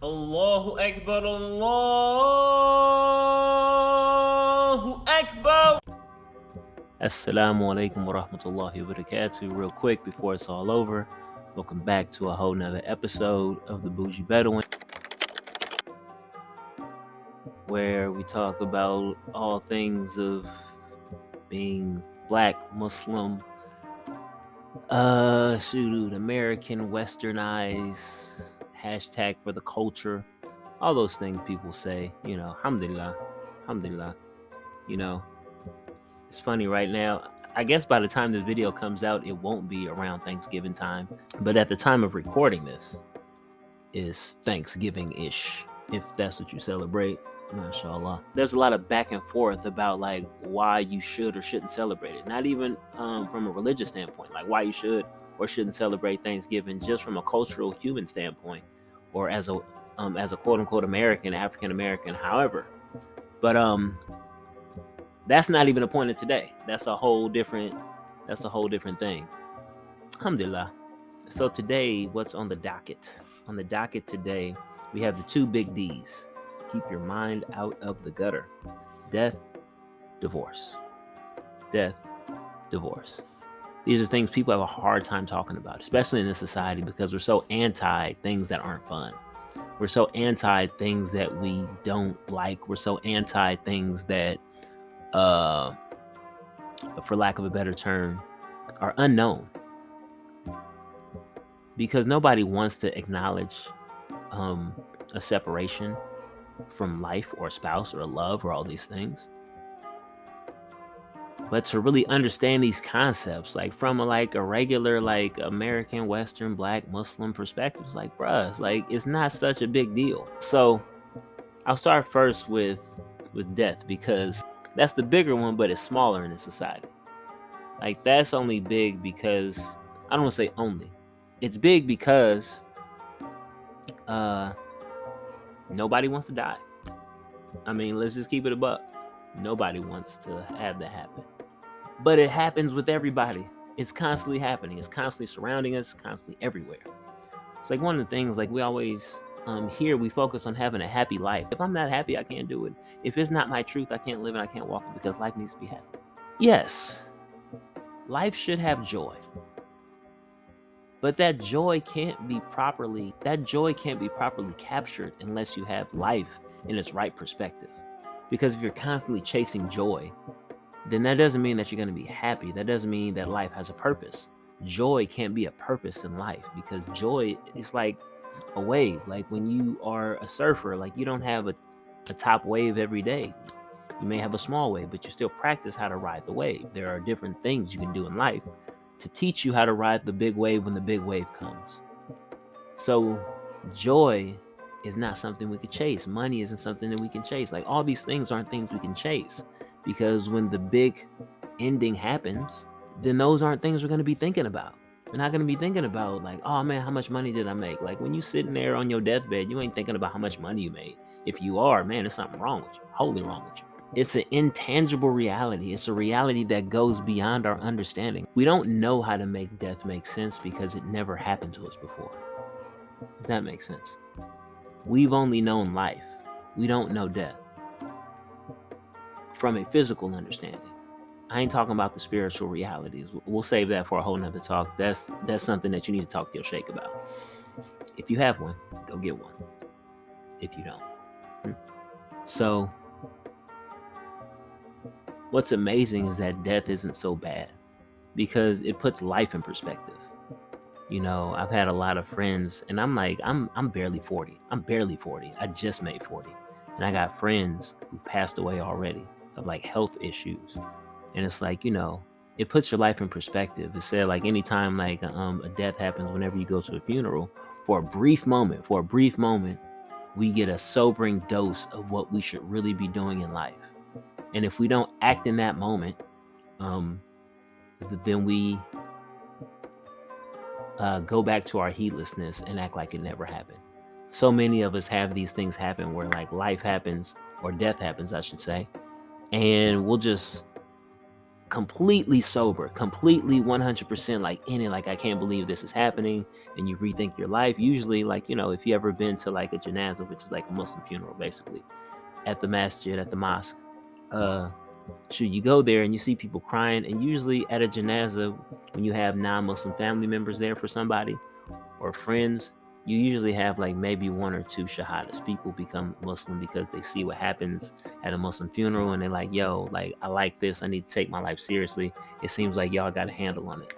Allahu Akbar, Allahu Akbar. Assalamu alaikum wa rahmatullahi wa barakatuh. Real quick before it's all over, welcome back to a whole nother episode of TheBougieBedouin, where we talk about all things of being black, Muslim, American, westernized, hashtag for the culture, all those things people say, alhamdulillah, alhamdulillah, it's funny right now. I guess by the time this video comes out, it won't be around Thanksgiving time, but at the time of recording this is Thanksgiving-ish, if that's what you celebrate. Mashallah. There's a lot of back and forth about like why you should or shouldn't celebrate it. Not even from a religious standpoint, like why you should or shouldn't celebrate Thanksgiving, just from a cultural human standpoint, or as a quote unquote American, African American, however. But that's not even the point of today. That's a whole different thing. Alhamdulillah. So today, what's on the docket? On the docket today, we have the two big D's. Keep your mind out of the gutter. Death, divorce. Death, divorce. These are things people have a hard time talking about, especially in this society, because we're so anti things that aren't fun. We're so anti things that we don't like. We're so anti things that, for lack of a better term, are unknown. Because nobody wants to acknowledge a separation from life or a spouse or a love or all these things. But to really understand these concepts, like from a regular like American, Western, Black, Muslim perspective, it's like, bruh, it's not such a big deal. So I'll start first with death, because that's the bigger one, but it's smaller in the society. Like that's only big because, I don't want to say only, it's big because nobody wants to die. I mean, let's just keep it a buck. Nobody wants to have that happen. But it happens with everybody. It's constantly happening. It's constantly surrounding us, constantly everywhere. It's like one of the things, like we always here, we focus on having a happy life. If I'm not happy, I can't do it. If it's not my truth, I can't live and I can't walk it, because life needs to be happy. Yes, life should have joy. But that joy can't be properly captured unless you have life in its right perspective. Because if you're constantly chasing joy, then that doesn't mean that you're going to be happy. That doesn't mean that life has a purpose. Joy can't be a purpose in life, because joy is like a wave. Like when you are a surfer, like you don't have a top wave every day. You may have a small wave, but you still practice how to ride the wave. There are different things you can do in life to teach you how to ride the big wave when the big wave comes. So joy is not something we could chase. Money isn't something that we can chase. Like all these things aren't things we can chase, because when the big ending happens, then those aren't things we're going to be thinking about. We're not going to be thinking about like, oh man, how much money did I make? Like when you sitting there on your deathbed, you ain't thinking about how much money you made. If you are, man, there's something wrong with you. Wholly wrong with you. It's an intangible reality. It's a reality that goes beyond our understanding. We don't know how to make death make sense because it never happened to us before. If that makes sense. We've only known life. We don't know death from a physical understanding. I ain't talking about the spiritual realities. We'll save that for a whole nother talk. That's something that you need to talk to your sheikh about. If you have one, go get one. If you don't. So what's amazing is that death isn't so bad, because it puts life in perspective. I've had a lot of friends, and I'm barely 40. I'm barely 40. I just made 40. And I got friends who passed away already of like health issues. And it's like, it puts your life in perspective. It said like anytime like a death happens, whenever you go to a funeral, for a brief moment, we get a sobering dose of what we should really be doing in life. And if we don't act in that moment, then we go back to our heedlessness and act like it never happened. So many of us have these things happen where like life happens, or death happens, I should say, and we'll just completely sober, completely 100% like in it, like I can't believe this is happening, and you rethink your life. Usually, like, if you ever been to like a janazah, which is like a Muslim funeral, basically, at the masjid, at the mosque, you go there and you see people crying, and usually at a janazah, when you have non-Muslim family members there for somebody or friends, you usually have like maybe one or two shahadas. People become Muslim because they see what happens at a Muslim funeral, and they're like, yo, like, I like this. I need to take my life seriously. It seems like y'all got a handle on it.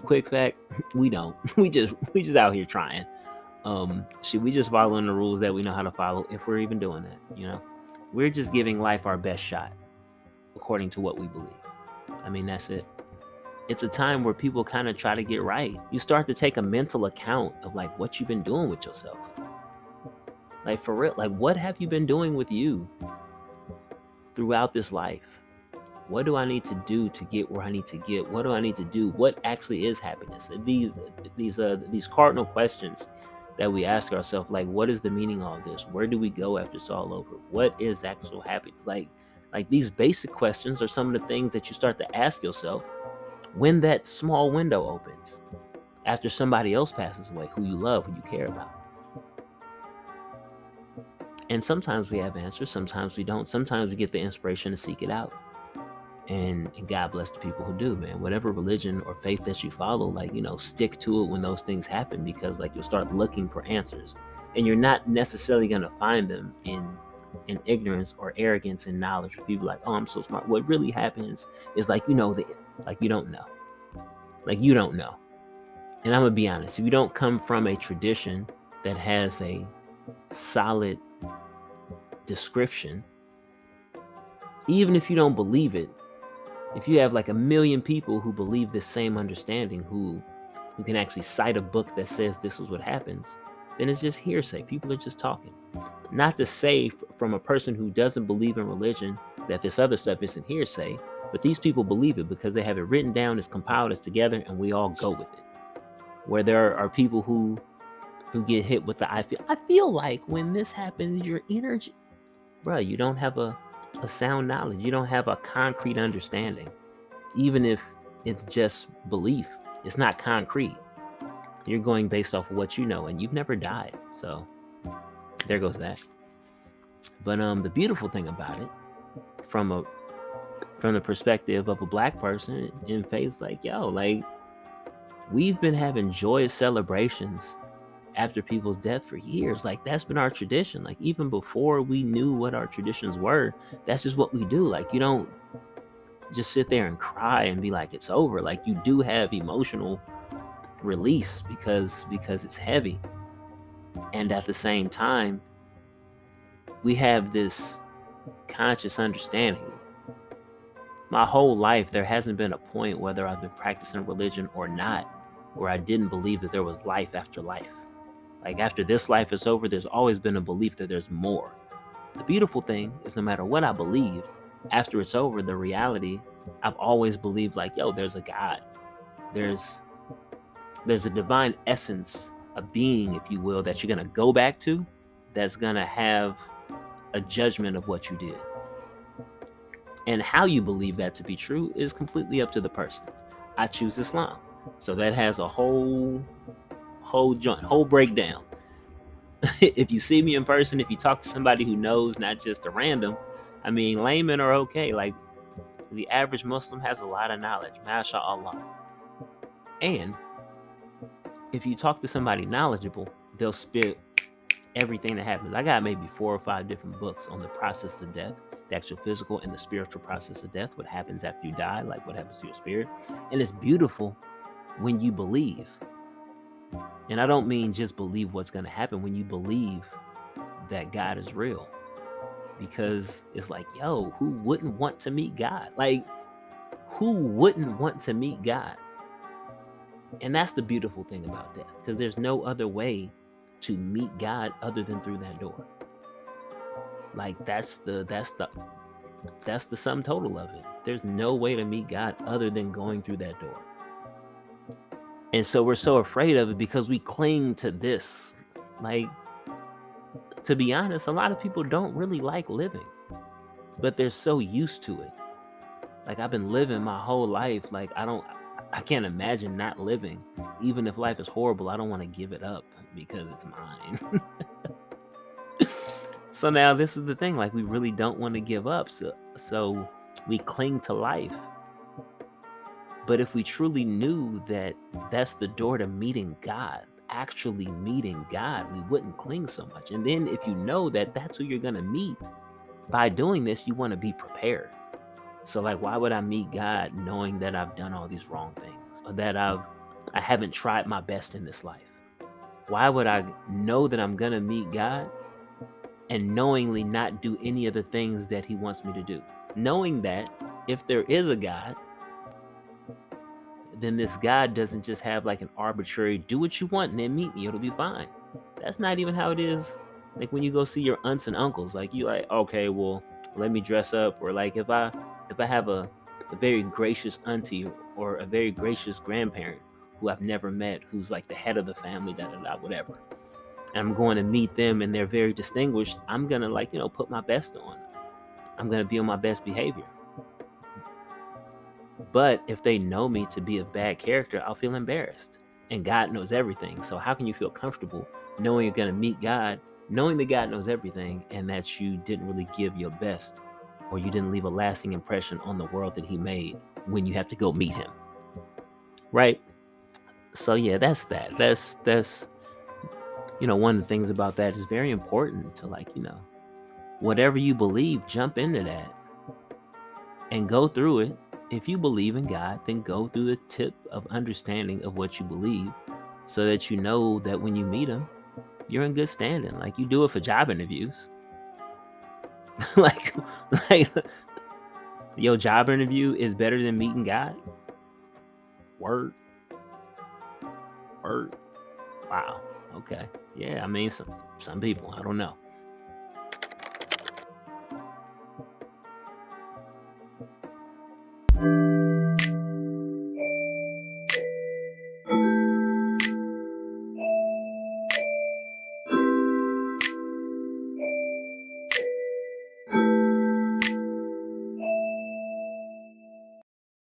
Quick fact, we don't. We just out here trying. We just following the rules that we know how to follow, if we're even doing that. We're just giving life our best shot according to what we believe. I mean, that's it. It's a time where people kind of try to get right. You start to take a mental account of like what you've been doing with yourself. Like, for real, like, what have you been doing with you throughout this life? What do I need to do to get where I need to get? What do I need to do? What actually is happiness? And these cardinal questions that we ask ourselves, like, what is the meaning of all this? Where do we go after it's all over? What is actual happiness? Like these basic questions are some of the things that you start to ask yourself when that small window opens after somebody else passes away, who you love, who you care about. And sometimes we have answers, sometimes we don't. Sometimes we get the inspiration to seek it out. And God bless the people who do, man. Whatever religion or faith that you follow, like, stick to it when those things happen, because like you'll start looking for answers. And you're not necessarily gonna find them in ignorance or arrogance and knowledge. People like, oh, I'm so smart. What really happens is like, like you don't know. Like, you don't know. And I'm gonna be honest, if you don't come from a tradition that has a solid description, even if you don't believe it, if you have like a million people who believe this same understanding, who can actually cite a book that says this is what happens, then it's just hearsay. People are just talking. Not to say from a person who doesn't believe in religion that this other stuff isn't hearsay, but these people believe it because they have it written down, it's compiled, it's together, and we all go with it. Where there are people who get hit with the I feel like when this happens, your energy, bro, you don't have a sound knowledge. You don't have a concrete understanding. Even if it's just belief, it's not concrete. You're going based off of what you know, and you've never died. So there goes that. But the beautiful thing about it, from the perspective of a black person in faith, like, yo, like, we've been having joyous celebrations after people's death for years. Like, that's been our tradition. Like, even before we knew what our traditions were, that's just what we do. Like, you don't just sit there and cry and be like it's over. Like, you do have emotional release because it's heavy. And at the same time, we have this conscious understanding. My whole life, there hasn't been a point, whether I've been practicing religion or not, where I didn't believe that there was life after life. Like, after this life is over, there's always been a belief that there's more. The beautiful thing is, no matter what I believed, after it's over, the reality, I've always believed, like, yo, there's a God. There's a divine essence, a being, if you will, that you're going to go back to, that's going to have a judgment of what you did. And how you believe that to be true is completely up to the person. I choose Islam. So that has a whole breakdown. If you see me in person, if you talk to somebody who knows, not just a random, I mean, laymen are okay. Like, the average Muslim has a lot of knowledge, mashallah. And if you talk to somebody knowledgeable, they'll spit everything that happens. I got maybe 4 or 5 different books on the process of death, the actual physical and the spiritual process of death, what happens after you die, like what happens to your spirit. And it's beautiful when you believe. And I don't mean just believe what's going to happen, when you believe that God is real. Because it's like, yo, who wouldn't want to meet God? Like, who wouldn't want to meet God? And that's the beautiful thing about death, because there's no other way to meet God other than through that door. Like, that's the sum total of it. There's no way to meet God other than going through that door. And so we're so afraid of it because we cling to this. Like, to be honest, a lot of people don't really like living, but they're so used to it. Like, I've been living my whole life. Like, I can't imagine not living. Even if life is horrible, I don't want to give it up because it's mine. So now this is the thing, like, we really don't want to give up. So we cling to life. But if we truly knew that that's the door to meeting God, actually meeting God, we wouldn't cling so much. And then if you know that that's who you're going to meet, by doing this, you want to be prepared. So, like, why would I meet God knowing that I've done all these wrong things, or that I haven't tried my best in this life? Why would I know that I'm going to meet God and knowingly not do any of the things that he wants me to do? Knowing that if there is a God, then this God doesn't just have like an arbitrary do what you want and then meet me, it'll be fine. That's not even how it is. Like when you go see your aunts and uncles, like you like, okay, well, let me dress up. Or like if I have a very gracious auntie or a very gracious grandparent who I've never met, who's like the head of the family, whatever. And I'm going to meet them and they're very distinguished. I'm gonna like, put my best on. I'm gonna be on my best behavior. But if they know me to be a bad character, I'll feel embarrassed. And God knows everything. So how can you feel comfortable knowing you're going to meet God, knowing that God knows everything and that you didn't really give your best, or you didn't leave a lasting impression on the world that he made when you have to go meet him? Right? So yeah, that's that. That's one of the things about that is very important to, like, whatever you believe, jump into that and go through it. If you believe in God, then go through the tip of understanding of what you believe so that you know that when you meet Him, you're in good standing. Like, you do it for job interviews. like, like your job interview is better than meeting God? Word. Word. Wow. Okay. Yeah, I mean, some people, I don't know.